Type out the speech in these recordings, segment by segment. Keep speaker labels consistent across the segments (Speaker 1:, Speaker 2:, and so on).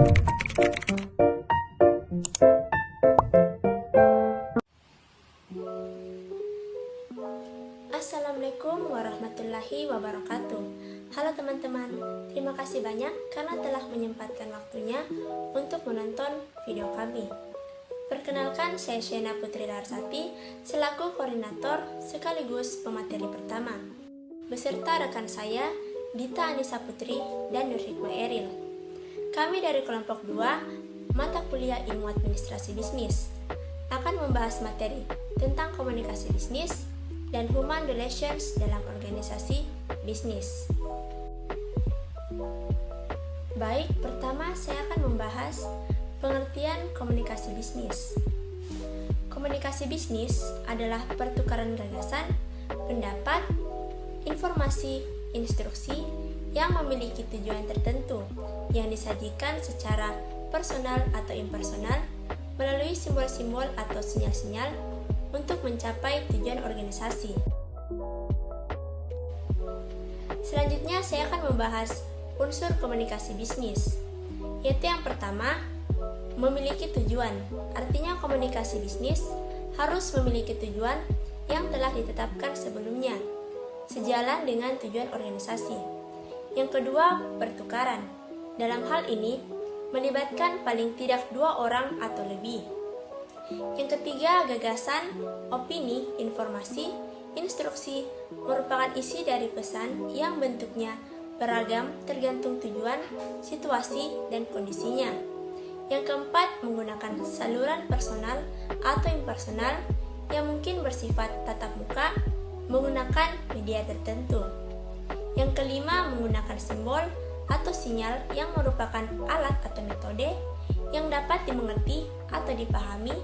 Speaker 1: Assalamualaikum warahmatullahi wabarakatuh. Halo teman-teman, terima kasih banyak karena telah menyempatkan waktunya untuk menonton video kami. Perkenalkan, saya Shena Putri Larsati selaku koordinator sekaligus pemateri pertama, beserta rekan saya Dita Anissa Putri dan Nur Hikmah Eril. Kami dari kelompok 2 mata kuliah Ilmu Administrasi Bisnis akan membahas materi tentang komunikasi bisnis dan human relations dalam organisasi bisnis. Baik, pertama saya akan membahas pengertian komunikasi bisnis. Komunikasi bisnis adalah pertukaran gagasan, pendapat, informasi, instruksi yang memiliki tujuan tertentu yang disajikan secara personal atau impersonal melalui simbol-simbol atau sinyal-sinyal untuk mencapai tujuan organisasi. Selanjutnya saya akan membahas unsur komunikasi bisnis, yaitu yang pertama, memiliki tujuan. Artinya komunikasi bisnis harus memiliki tujuan yang telah ditetapkan sebelumnya, sejalan dengan tujuan organisasi. Yang kedua, pertukaran. Dalam hal ini, melibatkan paling tidak 2 orang atau lebih. Yang ketiga, gagasan, opini, informasi, instruksi merupakan isi dari pesan yang bentuknya beragam tergantung tujuan, situasi, dan kondisinya. Yang keempat, menggunakan saluran personal atau impersonal yang mungkin bersifat tatap muka menggunakan media tertentu. Yang kelima, menggunakan simbol atau sinyal yang merupakan alat atau metode yang dapat dimengerti atau dipahami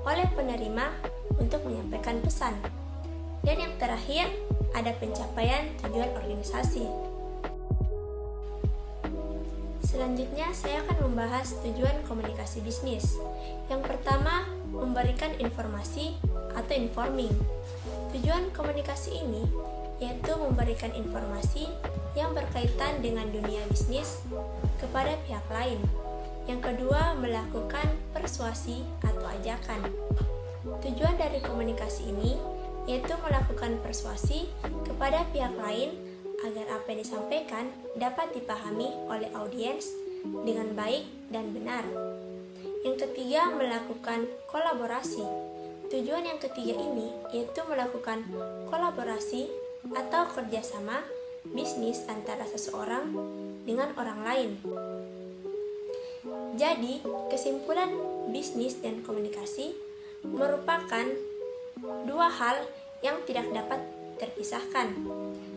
Speaker 1: oleh penerima untuk menyampaikan pesan. Dan yang terakhir, ada pencapaian tujuan organisasi. Selanjutnya, saya akan membahas tujuan komunikasi bisnis. Yang pertama, memberikan informasi atau informing. Tujuan komunikasi ini yaitu memberikan informasi yang berkaitan dengan dunia bisnis kepada pihak lain. Yang kedua, melakukan persuasi atau ajakan. Tujuan dari komunikasi ini yaitu melakukan persuasi kepada pihak lain agar apa yang disampaikan dapat dipahami oleh audiens dengan baik dan benar. Yang ketiga, melakukan kolaborasi. Tujuan yang ketiga ini yaitu melakukan kolaborasi atau kerjasama bisnis antara seseorang dengan orang lain. Jadi, kesimpulan bisnis dan komunikasi merupakan 2 hal yang tidak dapat terpisahkan.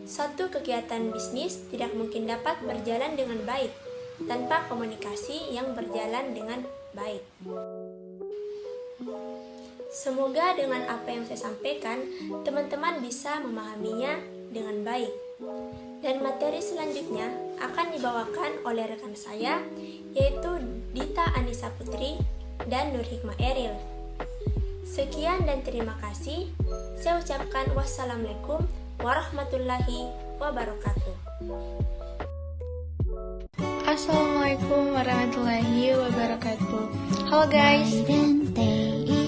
Speaker 1: Suatu kegiatan bisnis tidak mungkin dapat berjalan dengan baik tanpa komunikasi yang berjalan dengan baik. Semoga dengan apa yang saya sampaikan, teman-teman bisa memahaminya dengan baik. Dan materi selanjutnya akan dibawakan oleh rekan saya, yaitu Dita Anissa Putri dan Nur Hikmah Eril. Sekian dan terima kasih. Saya ucapkan wassalamualaikum warahmatullahi wabarakatuh.
Speaker 2: Assalamualaikum warahmatullahi wabarakatuh. Halo guys.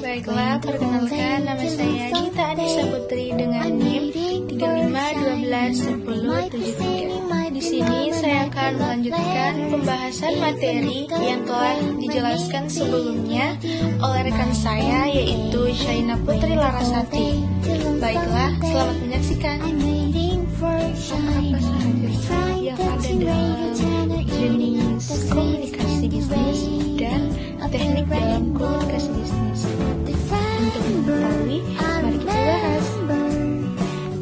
Speaker 2: Baiklah, perkenalkan, nama saya Dita Anissa Putri dengan NIM 35121073. Di sini saya akan melanjutkan pembahasan materi yang telah dijelaskan sebelumnya oleh rekan saya, yaitu Shena Putri Larasati. Baiklah, selamat menyaksikan. Apa saja yang ada dalam jenis komunikasi bisnis dan teknik dalam komunikasi bisnis? Untuk mengetahui, mari kita bahas.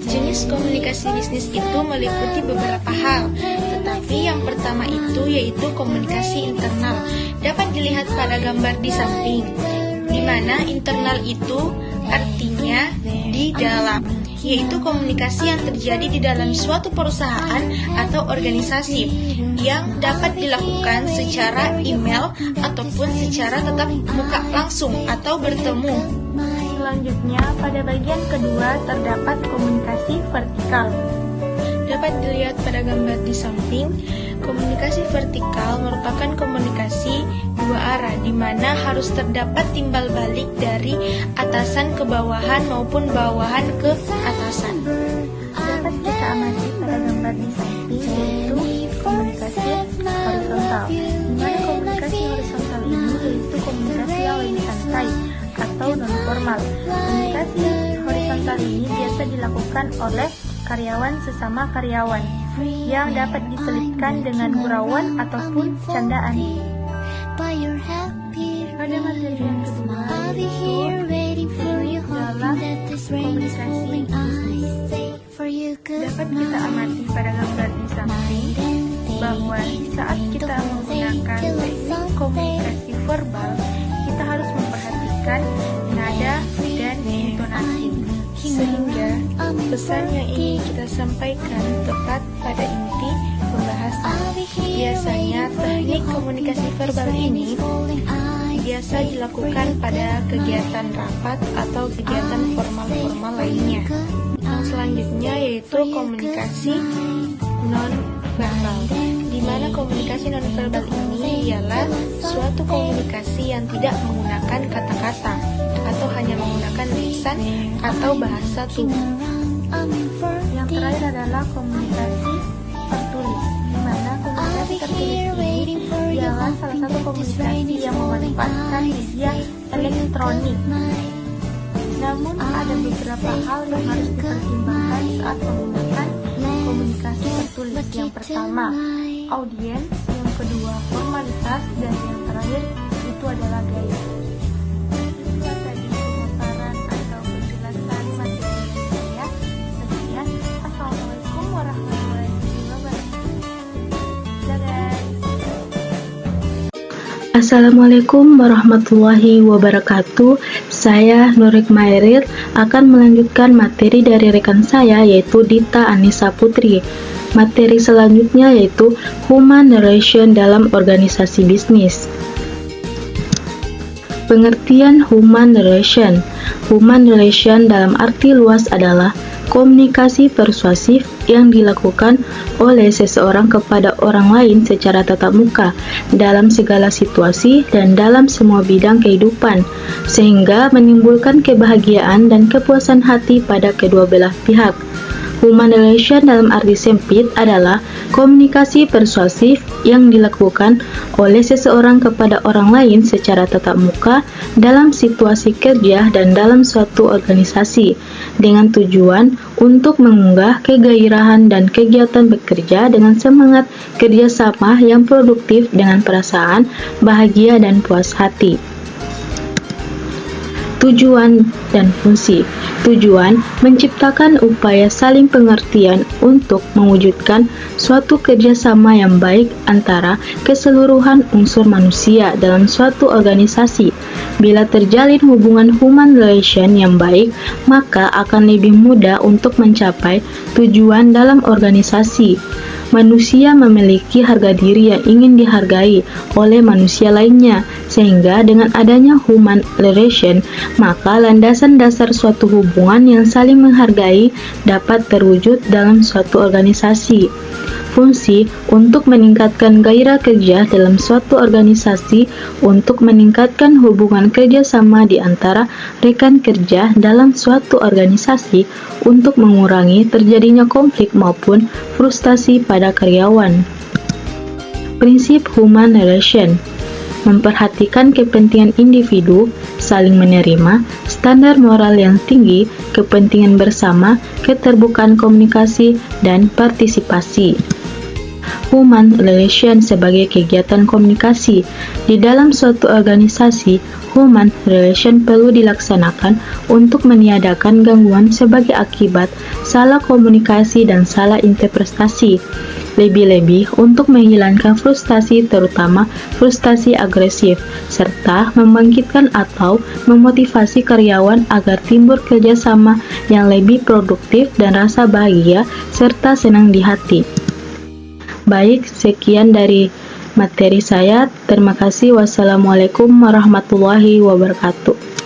Speaker 2: Jenis komunikasi bisnis itu meliputi beberapa hal, tetapi yang pertama itu yaitu komunikasi internal. Dapat dilihat pada gambar di samping, di mana internal itu artinya di dalam, yaitu komunikasi yang terjadi di dalam suatu perusahaan atau organisasi yang dapat dilakukan secara email ataupun secara tatap muka langsung atau bertemu. Selanjutnya, pada bagian kedua terdapat komunikasi vertikal. Dapat dilihat pada gambar di samping, Komunikasi vertikal merupakan komunikasi dua arah di mana harus terdapat timbal balik dari atasan ke bawahan maupun bawahan ke atasan.
Speaker 3: Dapat kita amati pada gambar di samping, yaitu komunikasi horizontal. Di mana komunikasi horizontal ini yaitu komunikasi yang lebih santai atau non-formal. Komunikasi horizontal ini biasa dilakukan oleh karyawan sesama karyawan yang dapat diselipkan dengan gurauan ataupun candaan. Pada materi yang kedua yaitu dalam komunikasi dapat kita amati pada gambar di samping bahwa saat kita menggunakan teknik komunikasi verbal, kita harus memperhatikan nada dan intonasi
Speaker 2: Sehingga pesan yang ingin kita sampaikan tepat pada inti pembahasan. Biasanya teknik komunikasi verbal ini biasa dilakukan pada kegiatan rapat atau kegiatan formal-formal lainnya. Selanjutnya yaitu komunikasi non-verbal, di mana komunikasi non-verbal ini ialah suatu komunikasi yang tidak menggunakan kata-kata atau hanya menggunakan lisan atau bahasa tubuh.
Speaker 3: Yang terakhir adalah komunikasi tertulis, di mana komunikasi tertulis ini ialah salah satu komunikasi yang memanfaatkan media elektronik. Namun ada beberapa hal yang harus dipertimbangkan saat menggunakan komunikasi tertulis. Yang pertama, audiens, yang kedua, formalitas, dan yang terakhir itu adalah gaya. Itulah tadi pemaparan atau penjelasan materi saya. Sekian, Assalamualaikum warahmatullahi wabarakatuh. Dadah.
Speaker 4: Assalamualaikum warahmatullahi wabarakatuh. Saya Nurik Mairil akan melanjutkan materi dari rekan saya yaitu Dita Anissa Putri. Materi selanjutnya yaitu Human Relation dalam organisasi bisnis. Pengertian Human Relation. Human Relation dalam arti luas adalah komunikasi persuasif yang dilakukan oleh seseorang kepada orang lain secara tatap muka dalam segala situasi dan dalam semua bidang kehidupan, sehingga menimbulkan kebahagiaan dan kepuasan hati pada kedua belah pihak. Human relation dalam arti sempit adalah komunikasi persuasif yang dilakukan oleh seseorang kepada orang lain secara tatap muka dalam situasi kerja dan dalam suatu organisasi dengan tujuan untuk mengunggah kegairahan dan kegiatan bekerja dengan semangat kerjasama yang produktif dengan perasaan bahagia dan puas hati. Tujuan dan fungsi. Tujuan menciptakan upaya saling pengertian untuk mewujudkan suatu kerjasama yang baik antara keseluruhan unsur manusia dalam suatu organisasi. Bila terjalin hubungan human relation yang baik, maka akan lebih mudah untuk mencapai tujuan dalam organisasi. Manusia memiliki harga diri yang ingin dihargai oleh manusia lainnya, sehingga dengan adanya human relation, maka landasan dasar suatu hubungan yang saling menghargai dapat terwujud dalam suatu organisasi. Fungsi untuk meningkatkan gairah kerja dalam suatu organisasi, untuk meningkatkan hubungan kerjasama di antara rekan kerja dalam suatu organisasi, untuk mengurangi terjadinya konflik maupun frustasi pada karyawan. Prinsip human relation memperhatikan kepentingan individu, saling menerima, standar moral yang tinggi, kepentingan bersama, keterbukaan komunikasi, dan partisipasi. Human relation sebagai kegiatan komunikasi. Di dalam suatu organisasi, human relation perlu dilaksanakan untuk meniadakan gangguan sebagai akibat salah komunikasi dan salah interpretasi. Lebih-lebih untuk menghilangkan frustasi, terutama frustasi agresif, serta membangkitkan atau memotivasi karyawan agar timbul kerjasama yang lebih produktif dan rasa bahagia serta senang di hati. Baik, sekian dari materi saya. Terima kasih. Wassalamualaikum warahmatullahi wabarakatuh.